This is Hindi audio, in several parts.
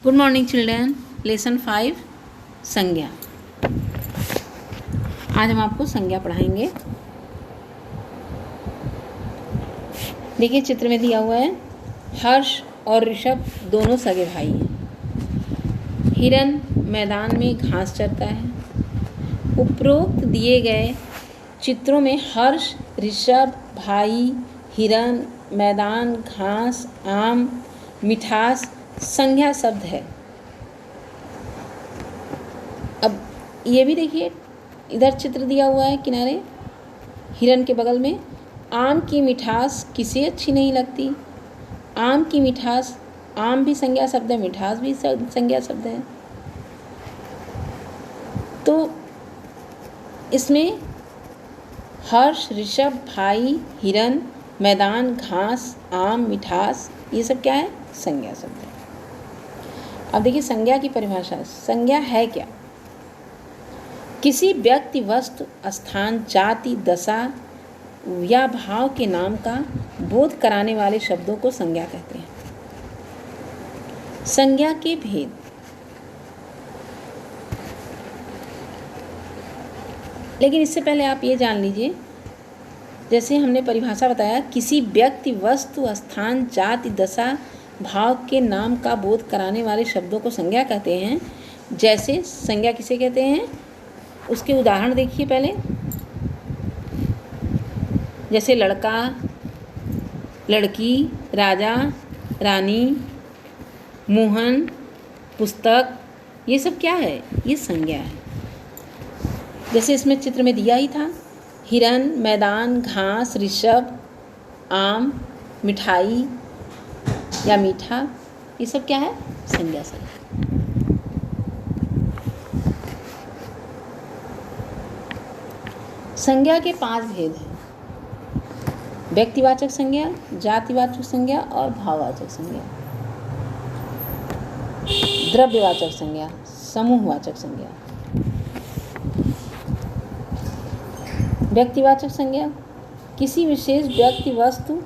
Good morning children. लेसन 5 संज्ञा। आज हम आपको संज्ञा पढ़ाएंगे। देखिए चित्र में दिया हुआ है, हर्ष और ऋषभ दोनों सगे भाई हैं। हिरन मैदान में घास चरता है। उपरोक्त दिए गए चित्रों में हर्ष, ऋषभ, भाई, हिरन, मैदान, घास, आम, मिठास संज्ञा शब्द है। अब ये भी देखिए, इधर चित्र दिया हुआ है किनारे, हिरन के बगल में। आम की मिठास किसे अच्छी नहीं लगती। आम की मिठास, आम भी संज्ञा शब्द है, मिठास भी संज्ञा शब्द है। तो इसमें हर्ष, ऋषभ, भाई, हिरन, मैदान, घास, आम, मिठास, ये सब क्या है? संज्ञा शब्द है। अब देखिए संज्ञा की परिभाषा। संज्ञा है क्या? किसी व्यक्ति, वस्तु, स्थान, जाति, दशा या भाव के नाम का बोध कराने वाले शब्दों को संज्ञा कहते हैं। संज्ञा के भेद। लेकिन इससे पहले आप ये जान लीजिए, जैसे हमने परिभाषा बताया, किसी व्यक्ति, वस्तु, स्थान, जाति, दशा, भाव के नाम का बोध कराने वाले शब्दों को संज्ञा कहते हैं। जैसे संज्ञा किसे कहते हैं, उसके उदाहरण देखिए पहले। जैसे लड़का, लड़की, राजा, रानी, मोहन, पुस्तक, ये सब क्या है? ये संज्ञा है। जैसे इसमें चित्र में दिया ही था, हिरन, मैदान, घास, ऋषभ, आम, मिठाई या मीठा, ये सब क्या है? संज्ञा शब्द। संज्ञा के 5 भेद हैं। व्यक्तिवाचक संज्ञा, जातिवाचक संज्ञा और भाववाचक संज्ञा। द्रव्यवाचक संज्ञा, समूहवाचक संज्ञा। व्यक्तिवाचक संज्ञा, किसी विशेष व्यक्ति, वस्तु,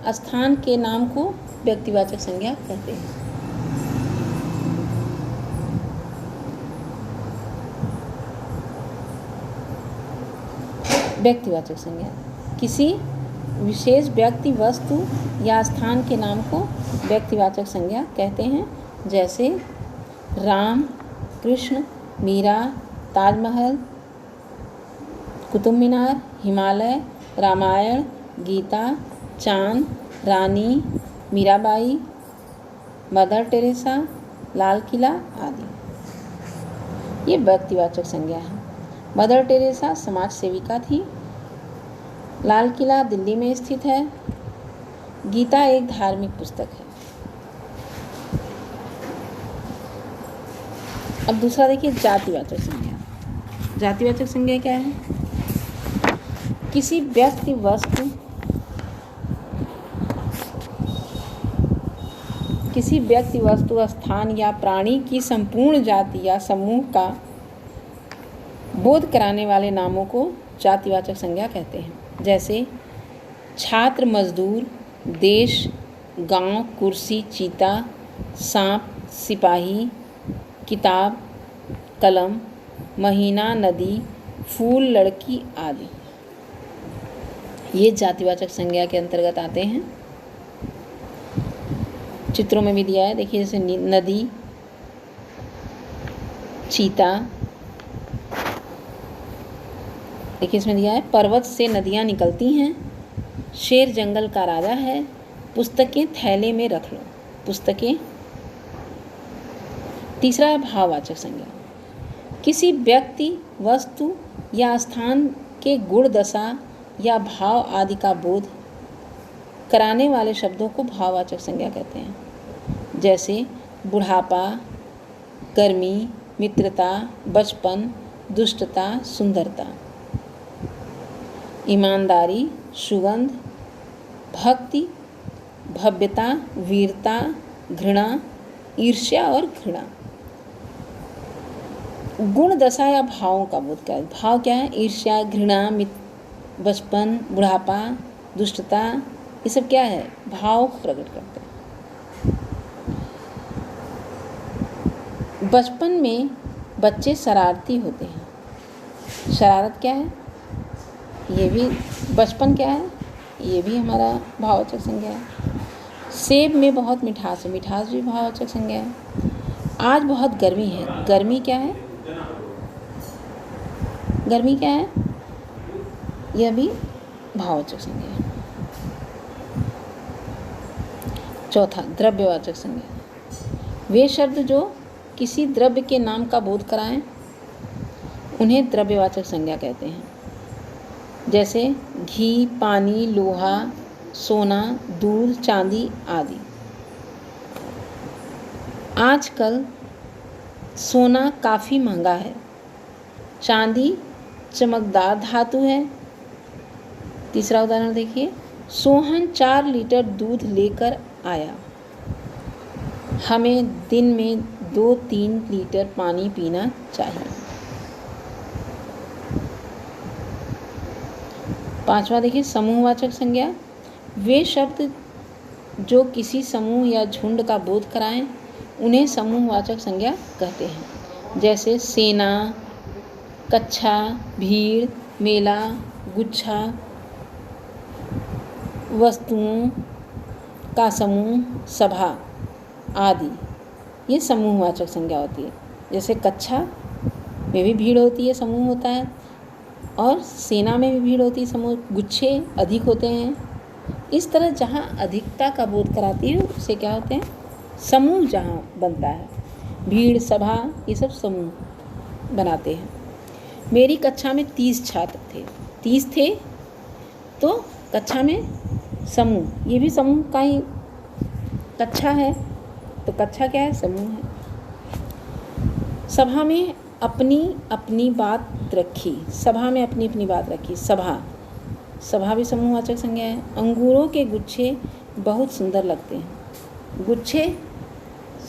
स्थान के नाम को व्यक्तिवाचक संज्ञा कहते हैं। व्यक्तिवाचक संज्ञा, किसी विशेष व्यक्ति, वस्तु या स्थान के नाम को व्यक्तिवाचक संज्ञा कहते हैं। जैसे राम, कृष्ण, मीरा, ताजमहल, कुतुब मीनार, हिमालय, रामायण, गीता, चांद, रानी, मीराबाई, मदर टेरेसा, लाल किला आदि। ये व्यक्तिवाचक संज्ञा है। मदर टेरेसा समाज सेविका थी। लाल किला दिल्ली में स्थित है। गीता एक धार्मिक पुस्तक है। अब दूसरा देखिए, जातिवाचक संज्ञा। जातिवाचक संज्ञा क्या है? किसी व्यक्ति, वस्तु, स्थान या प्राणी की संपूर्ण जाति या समूह का बोध कराने वाले नामों को जातिवाचक संज्ञा कहते हैं। जैसे छात्र, मजदूर, देश, गांव, कुर्सी, चीता, सांप, सिपाही, किताब, कलम, महीना, नदी, फूल, लड़की आदि। ये जातिवाचक संज्ञा के अंतर्गत आते हैं। चित्रों में भी दिया है, देखिए जैसे नदी, चीता। देखिए इसमें दिया है, पर्वत से नदियाँ निकलती हैं, शेर जंगल का राजा है, पुस्तकें थैले में रख लो। पुस्तकें। तीसरा है भाववाचक संज्ञा। किसी व्यक्ति, वस्तु या स्थान के गुण, दशा या भाव आदि का बोध कराने वाले शब्दों को भाववाचक संज्ञा कहते हैं। जैसे बुढ़ापा, गर्मी, मित्रता, बचपन, दुष्टता, सुंदरता। ईमानदारी, सुगंध, भक्ति, भव्यता, वीरता, घृणा, ईर्ष्या और घृणा। गुण, दशा या भावों का बोध क्या है? भाव क्या है? ईर्ष्या, घृणा, बचपन, बुढ़ापा, दुष्टता, ये सब क्या है? भाव को प्रकट करते हैं। बचपन में बच्चे शरारती होते हैं। शरारत क्या है? ये भी बचपन क्या है? ये भी हमारा भाववाचक संज्ञा है। सेब में बहुत मिठास है, मिठास भी भाववाचक संज्ञा है। आज बहुत गर्मी है, गर्मी क्या है? गर्मी क्या है? यह भी भाववाचक संज्ञा है। चौथा, द्रव्यवाचक संज्ञा। वे शब्द जो किसी द्रव्य के नाम का बोध कराएं उन्हें द्रव्यवाचक संज्ञा कहते हैं। जैसे घी, पानी, लोहा, सोना, दूध, चांदी आदि। आजकल सोना काफ़ी महंगा है, चांदी चमकदार धातु है। तीसरा उदाहरण देखिए, सोहन 4 लीटर दूध लेकर आया। हमें दिन में 2-3 लीटर पानी पीना चाहिए। पांचवा देखिए, समूहवाचक संज्ञा। वे शब्द जो किसी समूह या झुंड का बोध कराएं उन्हें समूहवाचक संज्ञा कहते हैं। जैसे सेना, कक्षा, भीड़, मेला, गुच्छा, वस्तुओं का समूह, सभा आदि। ये समूहवाचक संज्ञा होती है। जैसे कक्षा में भी भीड़ होती है, समूह होता है, और सेना में भी भीड़ होती है, समूह। गुच्छे अधिक होते हैं। इस तरह जहाँ अधिकता का बोध कराती है उसे क्या होते हैं? समूह जहाँ बनता है, भीड़, सभा, ये सब समूह बनाते हैं। मेरी कक्षा में 30 छात्र थे। 30 थे तो कक्षा में समूह, ये भी समूह का ही कक्षा है, तो कक्षा क्या है? समूह है। सभा में अपनी अपनी बात रखी, सभा में अपनी अपनी बात रखी, सभा, सभा भी समूहवाचक संज्ञा है। अंगूरों के गुच्छे बहुत सुंदर लगते हैं, गुच्छे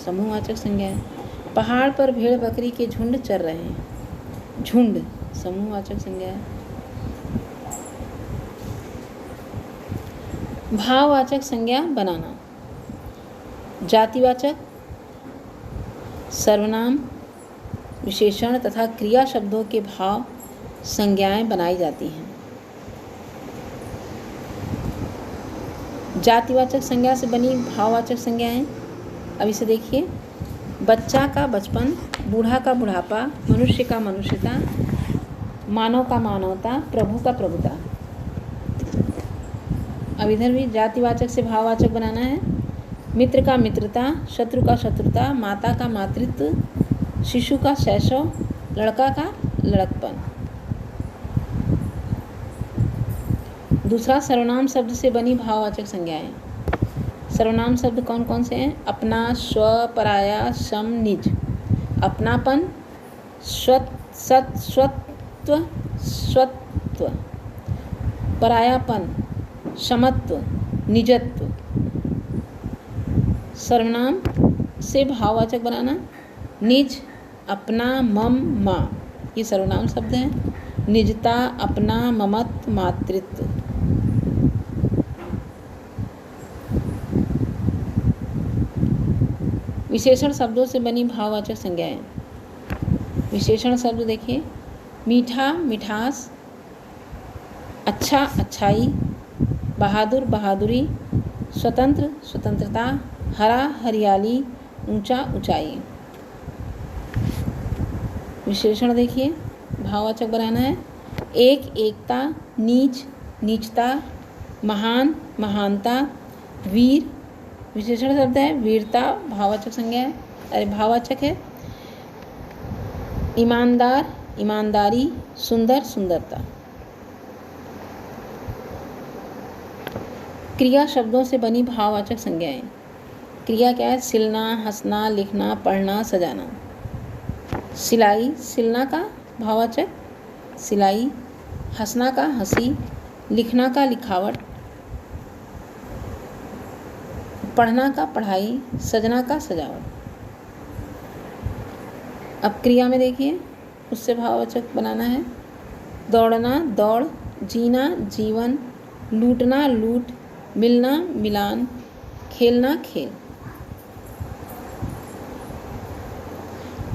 समूहवाचक संज्ञा है। पहाड़ पर भेड़ बकरी के झुंड चर रहे हैं, झुंड समूहवाचक संज्ञा है। भाववाचक संज्ञा बनाना। जातिवाचक, सर्वनाम, विशेषण तथा क्रिया शब्दों के भाव संज्ञाएं बनाई जाती हैं। जातिवाचक संज्ञा से बनी भाववाचक संज्ञाएं, अब इसे देखिए। बच्चा का बचपन, बूढ़ा का बुढ़ापा, मनुष्य का मनुष्यता, मानव का मानवता, प्रभु का प्रभुता। अब इधर भी जातिवाचक से भाववाचक बनाना है। मित्र का मित्रता, शत्रु का शत्रुता, माता का मातृत्व, शिशु का शैशव, लड़का का लड़कपन। दूसरा, सर्वनाम शब्द से बनी भाववाचक संज्ञाएं। सर्वनाम शब्द कौन कौन से हैं? अपना, स्व, पराया, सम, निज। अपनापन, स्वत्व, स्वत्व। परायापन, समत्व, निजत्व। सर्वनाम से भाववाचक बनाना। निज, अपना, मम, माँ, ये सर्वनाम शब्द हैं। निजता, अपना, ममत्व, मातृत्व। विशेषण शब्दों से बनी भाववाचक संज्ञाएं। विशेषण शब्द देखिए। मीठा, मिठास, अच्छा, अच्छाई, बहादुर, बहादुरी, स्वतंत्र, स्वतंत्रता, हरा, हरियाली, ऊंचा, ऊंचाई। विशेषण देखिए, भाववाचक बनाना है। एक, एकता, नीच, नीचता, महान, महानता, वीर, विशेषण शब्द है। वीरता भाववाचक संज्ञा है, अरे भाववाचक है। ईमानदार, ईमानदारी, सुंदर, सुंदरता। क्रिया शब्दों से बनी भाववाचक संज्ञाएं। क्रिया क्या है? सिलना, हंसना, लिखना, पढ़ना, सजाना। सिलाई, सिलना का भाववाचक सिलाई, हंसना का हंसी, लिखना का लिखावट, पढ़ना का पढ़ाई, सजना का सजावट। अब क्रिया में देखिए, उससे भाववाचक बनाना है। दौड़ना, दौड़, जीना, जीवन, लूटना, लूट, मिलना, मिलान, खेलना, खेल।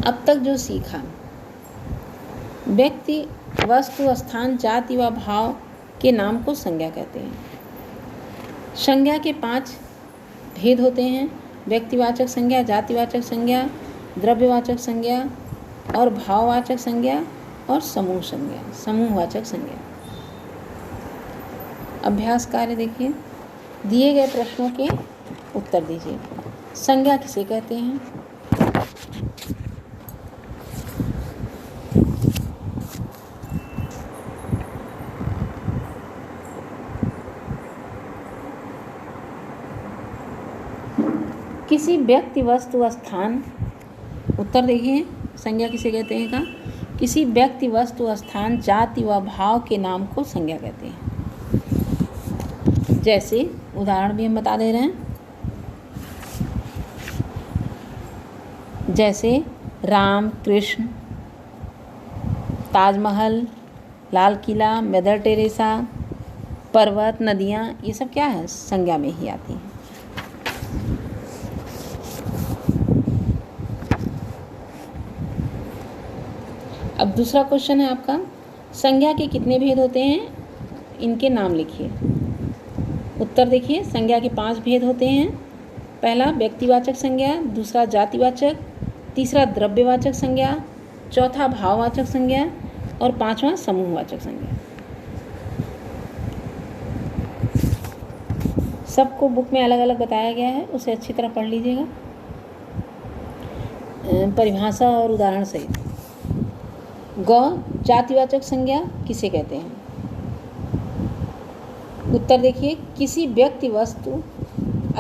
अब तक जो सीखा, व्यक्ति, वस्तु, स्थान, जाति व भाव के नाम को संज्ञा कहते हैं। संज्ञा के 5 भेद होते हैं: व्यक्तिवाचक संज्ञा, जातिवाचक संज्ञा, द्रव्यवाचक संज्ञा और भाववाचक संज्ञा और समूह संज्ञा, समूहवाचक संज्ञा। अभ्यास कार्य देखिए, दिए गए प्रश्नों के उत्तर दीजिए। संज्ञा किसे कहते हैं? किसी व्यक्ति, वस्तु, स्थान, उत्तर देखिए, संज्ञा किसे कहते हैं का? किसी व्यक्ति, वस्तु, स्थान, जाति व भाव के नाम को संज्ञा कहते हैं। जैसे उदाहरण भी हम बता दे रहे हैं, जैसे राम, कृष्ण, ताजमहल, लाल किला, मदर टेरेसा, पर्वत, नदियाँ, ये सब क्या है? संज्ञा में ही आती हैं। अब दूसरा क्वेश्चन है आपका, संज्ञा के कितने भेद होते हैं? इनके नाम लिखिए। उत्तर देखिए, संज्ञा के 5 भेद होते हैं। पहला व्यक्तिवाचक संज्ञा, दूसरा जातिवाचक, तीसरा द्रव्यवाचक संज्ञा, चौथा भाववाचक संज्ञा और 5वां समूहवाचक संज्ञा। सबको बुक में अलग अलग बताया गया है, उसे अच्छी तरह पढ़ लीजिएगा परिभाषा और उदाहरण सहित। जातिवाचक संज्ञा किसे कहते हैं? उत्तर देखिए, किसी व्यक्ति, वस्तु,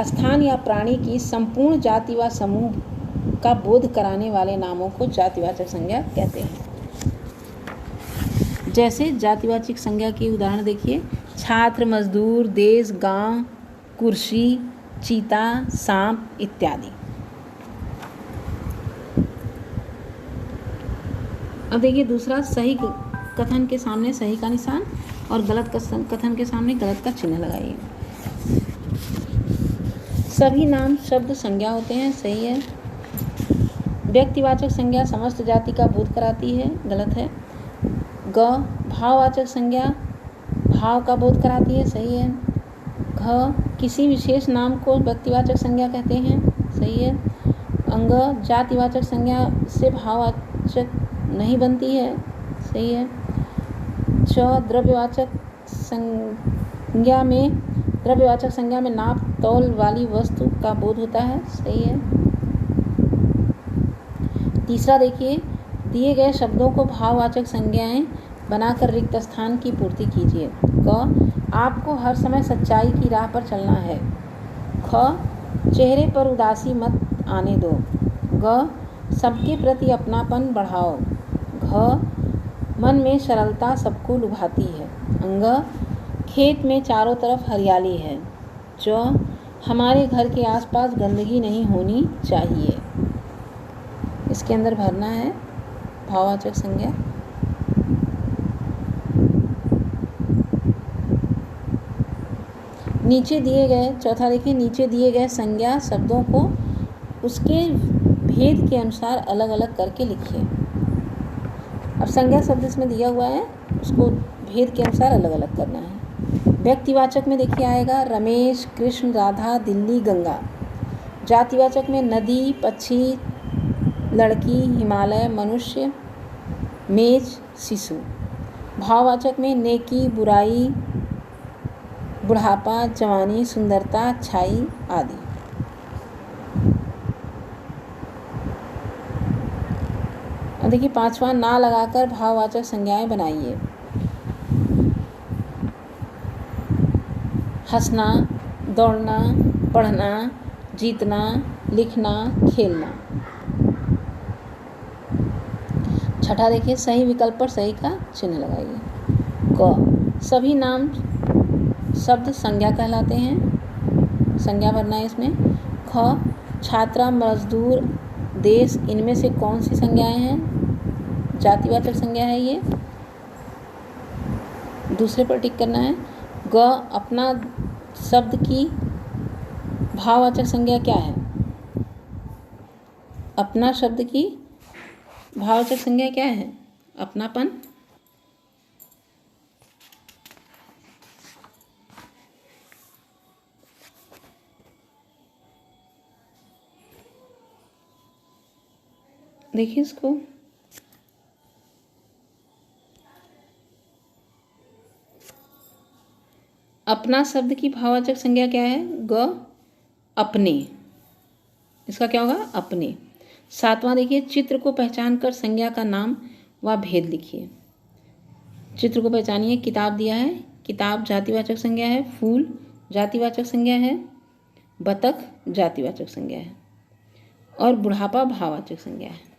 स्थान या प्राणी की संपूर्ण जाति व समूह का बोध कराने वाले नामों को जातिवाचक संज्ञा कहते हैं। जैसे जातिवाचक संज्ञा की उदाहरण देखिए, छात्र, मजदूर, देश, गांव, कुर्सी, चीता, सांप इत्यादि। अब देखिए दूसरा, सही कथन के सामने सही का निशान और गलत कथन के सामने गलत का चिन्ह लगाइए। सभी नाम शब्द संज्ञा होते हैं, सही है। व्यक्तिवाचक संज्ञा समस्त जाति का बोध कराती है, गलत है। भाववाचक संज्ञा भाव का बोध कराती है, सही है। किसी विशेष नाम को व्यक्तिवाचक संज्ञा कहते हैं, सही है। जातिवाचक संज्ञा से भाववाचक नहीं बनती है, सही है। द्रव्यवाचक संज्ञा में नाप तौल वाली वस्तु का बोध होता है, सही है। तीसरा देखिए, दिए गए शब्दों को भाववाचक संज्ञाएं बनाकर रिक्त स्थान की पूर्ति कीजिए। आपको हर समय सच्चाई की राह पर चलना है। चेहरे पर उदासी मत आने दो। सबके प्रति अपनापन बढ़ाओ। मन में सरलता सबको लुभाती है। खेत में चारों तरफ हरियाली है। हमारे घर के आसपास गंदगी नहीं होनी चाहिए। इसके अंदर भरना है भाववाचक संज्ञा। नीचे दिए गए, चौथा देखिए, नीचे दिए गए संज्ञा शब्दों को उसके भेद के अनुसार अलग अलग करके लिखिए। अब संज्ञा शब्द इसमें दिया हुआ है, उसको भेद के अनुसार अलग अलग करना है। व्यक्तिवाचक में देखिए आएगा रमेश, कृष्ण, राधा, दिल्ली, गंगा। जातिवाचक में नदी, पक्षी, लड़की, हिमालय, मनुष्य, मेज, शिशु। भाववाचक में नेकी, बुराई, बुढ़ापा, जवानी, सुंदरता, अच्छाई आदि। और देखिए 5वां, ना लगाकर भाववाचक संज्ञाएं बनाइए। हंसना, दौड़ना, पढ़ना, जीतना, लिखना, खेलना। छठा देखिए, सही विकल्प पर सही का चिन्ह लगाइए। सभी नाम शब्द संज्ञा कहलाते हैं, संज्ञा भरना है इसमें। छात्रा, मजदूर, देश, इनमें से कौन सी संज्ञाएं हैं? जातिवाचक संज्ञा है ये, दूसरे पर टिक करना है। अपना शब्द की भाववाचक संज्ञा क्या है? अपना शब्द की भाववाचक संज्ञा क्या है? अपनापन, देखिए इसको, अपना शब्द की भाववाचक संज्ञा क्या है? ग, अपने। इसका क्या होगा? अपने। 7वां देखिए, चित्र को पहचान कर संज्ञा का नाम व भेद लिखिए। चित्र को पहचानिए। किताब दिया है, किताब जातिवाचक संज्ञा है, फूल जातिवाचक संज्ञा है, बतख जातिवाचक संज्ञा है और बुढ़ापा भाववाचक संज्ञा है।